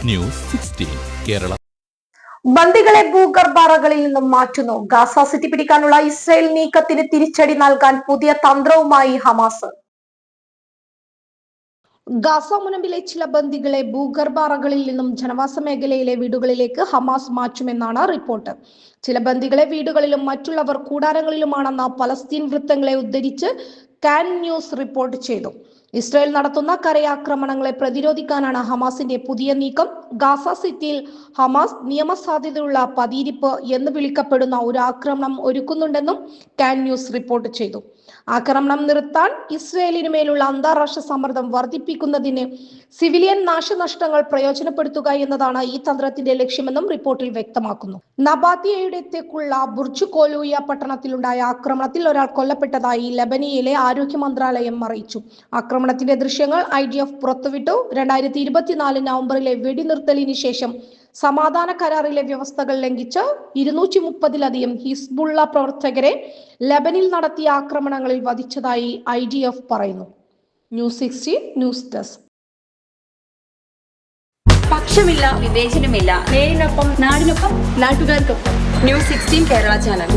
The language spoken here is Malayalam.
ന്യൂസ് 16 കേരള. ബന്ദികളെ ഭൂഗർഭറകളിൽ നിന്നും മാറ്റുന്നു. ഗാസ സിറ്റി പിടിക്കാനുള്ള ഇസ്രായേൽ നീക്കത്തിന് തിരിച്ചടി നൽകാൻ പുതിയ തന്ത്രവുമായി ഹമാസ്. ഗാസ മുനമ്പിലെ ചില ബന്ദികളെ ഭൂഗർഭ അറകളിൽ നിന്നും ജനവാസ മേഖലയിലെ വീടുകളിലേക്ക് ഹമാസ് മാറ്റുമെന്നാണ് റിപ്പോർട്ട്. ചില ബന്ദികളെ വീടുകളിലും മറ്റുള്ളവർ കൂടാരങ്ങളിലുമാണെന്ന പലസ്തീൻ വൃത്തങ്ങളെ ഉദ്ധരിച്ച് കാൻ ന്യൂസ് റിപ്പോർട്ട് ചെയ്തു. ഇസ്രായേൽ നടത്തുന്ന കരയാക്രമണങ്ങളെ പ്രതിരോധിക്കാനാണ് ഹമാസിന്റെ പുതിയ നീക്കം. ഗാസ സിറ്റിയിൽ ഹമാസ് നിയമസാധ്യതയുള്ള പതിയിരിപ്പ് എന്ന് വിളിക്കപ്പെടുന്ന ഒരു ആക്രമണം ഒരുക്കുന്നുണ്ടെന്നും കാൻ ന്യൂസ് റിപ്പോർട്ട് ചെയ്തു. ആക്രമണം നിർത്താൻ ഇസ്രായേലിനു മേലുള്ള അന്താരാഷ്ട്ര സമ്മർദ്ദം വർദ്ധിപ്പിക്കുന്നതിന് സിവിലിയൻ നാശനഷ്ടങ്ങൾ പ്രയോജനപ്പെടുത്തുക എന്നതാണ് ഈ തന്ത്രത്തിന്റെ ലക്ഷ്യമെന്നും റിപ്പോർട്ടിൽ വ്യക്തമാക്കുന്നു. നബാത്തിയയുടെ തെക്കുള്ള ബുർജ് കോലൂയ പട്ടണത്തിലുണ്ടായ ആക്രമണത്തിൽ ഒരാൾ കൊല്ലപ്പെട്ടതായി ലെബനിയയിലെ ആരോഗ്യ മന്ത്രാലയം അറിയിച്ചു. ആക്രമണത്തിന്റെ ദൃശ്യങ്ങൾ IDF പുറത്തുവിട്ടു. 2024 നവംബറിലെ വെടിനിർത്തലിന് ശേഷം സമാധാന കരാറിലെ വ്യവസ്ഥകൾ ലംഘിച്ച് 230-ലധികം ഹിസ്ബുള്ള പ്രവർത്തകരെ ലെബനിൽ നടത്തിയ ആക്രമണങ്ങളിൽ വധിച്ചതായി IDF പറയുന്നു. News 16 news desk. പക്ഷമില്ല, വിവേചനമില്ല. നേരിനൊപ്പം, നാടിനൊപ്പം, നാട്ടുകാർക്കൊപ്പം. News 16 Kerala channel.